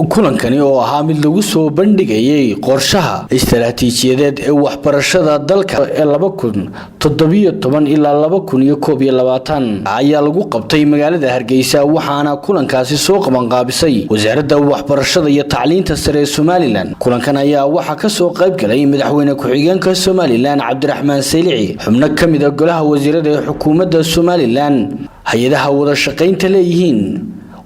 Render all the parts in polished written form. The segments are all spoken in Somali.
kulankani oo ahaa mid lagu soo bandhigayay qorshaha istiraatiijiyadeed ee waxbarashada dalka ee 2017 ilaa 2021 ayaa lagu qabtay magaalada Hargeysa waxaana kulankaasi soo qaban qaabisay wasaaradda waxbarashada iyo tacliinta sare ee Soomaaliland. Kulankan ayaa waxa ka soo qayb galay madaxweyne ku-xigeenka Soomaaliland Cabdiraxmaan Saylici, xubno kamid ah golaha wasiirada ee xukuumadda Soomaaliland, hay'adaha wada shaqaynta leeyihiin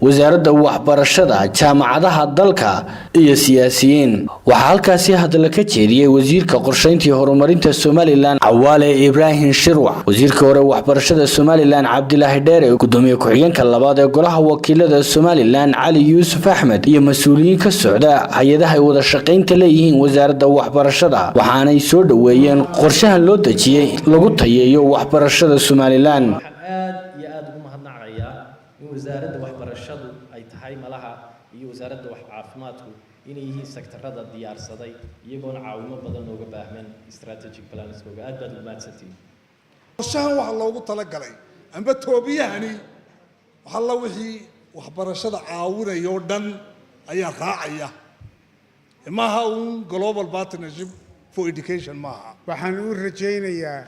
wasaaradda waxbarashada, jaamacadaha dalka iyo siyaasiyiin. Waxaa halkaasi hadal ka jeediyay wasiirka qorsheynta iyo horumarinta Soomaaliland Cawaale Ibrahim Shirwac, wasiirka hore waxbarashada Soomaaliland Cabdilaahi Dheere, gudoomiye ku-xigeenka labaad ee golaha wakiilada Soomaaliland Cali Yuusuf Axmed iyo mas'uuliyiin ka socda hay'adaha wada shaqaynta leeyihiin wasaaradda waxbarashada. Waxaanay soo dhaweeyeen qorshahan loo dejiyay lagu tayeeyo waxbarashada Soomaaliland. wasaaradda waxbarashadu ay tahay malaha iyo wasaaradda caafimaadku inay yihiin sektarada diyaarsaday iyagoona caawimo badan looga baahan strategic planskooga aad baad u mahadsantiin. qorshahan waxa loogu talagalay amba toobiyahani waxa la wixii waxbarashada caawinayo dhan ayaa raacaya maaha un global partnership for education maaha. waxaan u rajaynayaa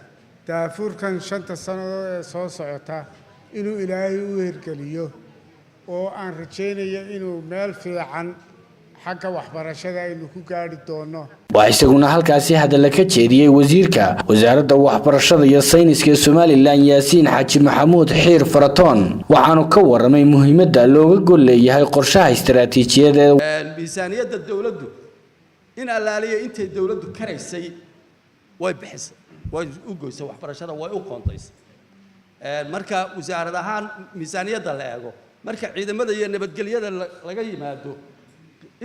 daafurkan 5 sano ee soo socota inuu ilaahay u hirgeliyo oo aan rajaynayo inuu meel fiican xagga waxbarashada aynu ku gaari doono. Waxa isaguna halkaasi hadal ka jeediyay wasiirka wasaaradda waxbarashada iyo sayniska Soomaaliland Yaasiin Xaaji Maxamuud Xiir Faratoon, waxaanu ka waramay muhiimadda looga gol leeyahay qorshaha istiraatiijiyadeed miisaaniyadda dawladdu in allaaliyo intay dawladdu karaysay way bixisay, way u goysay waxbarashada, way u qoontaysay. marka wasaarad ahaan miisaaniyadda la eego marka ciidamada iyo nabadgelyada laga yimaado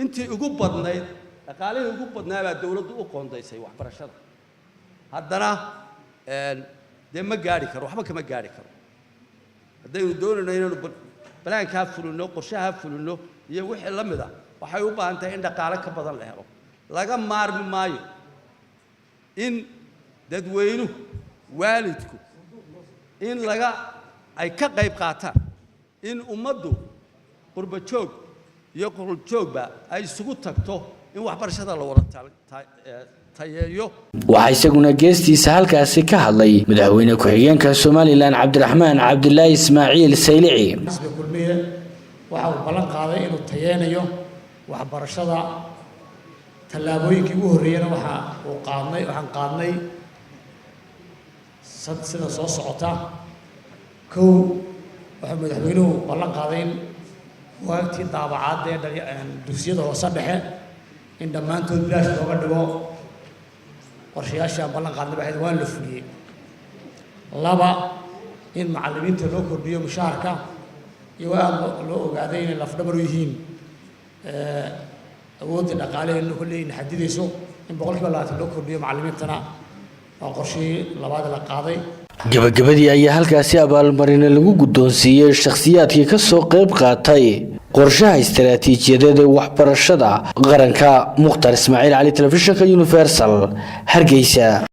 intii ugu badnayd dhaqaalihii ugu badnaabaa dawladdu u qoondaysay waxbarashada. haddana dee ma gaari karo, waxba kama gaari karo. haddaynu doonayno inaynu balaankaa fulino, qorshaha fulino iyo wixii la mid ah waxay u baahan tahay in dhaqaale ka badan la helo. laga maarmi maayo in dadweynuhu waalidku in ay ka qayb qaataan in ummaddu qurba joog iyo qurul joogba ay isugu tagto in waxbarashada la wada tayeeyo. waxa isaguna geestiisa halkaasi ka hadlay madaxweyne ku-xigeenka Soomaaliland Cabdiraxmaan Cabdilaahi Ismaaciil Saylici. kulmiye waxa uu ballan qaaday inuu tayeenayo waxbarashada. tallaabooyinkii ugu horeeyana waxaan qaadnay sida soo socota. kow waxa madaxweynuhu ballan qaaday in waqti daabacaad ee dugsiyada hoose dhexe in dhammaantood bilaash looga dhigo. qorshayaasha ballan qaadnay waa la fuliyay. laba in macallimiinta loo kordhiyo mushaharka iyo loo ogaaday inay lafdhabar u yihiin awoodda dhaqaale ee kulli in xadidayso in 20% loo kordhiyo macallimiintana waa qorshihii labaad la qaaday. gabagabadii ayaa halkaasi abaalmarin lagu guddoonsiiyay shakhsiyaadkii ka soo qayb qaatay qorshaha istiraatiijiyadeed ee waxbarashada qaranka. Mukhtar Ismaaciil Cali, Telefishinka Universal, Hargeysa.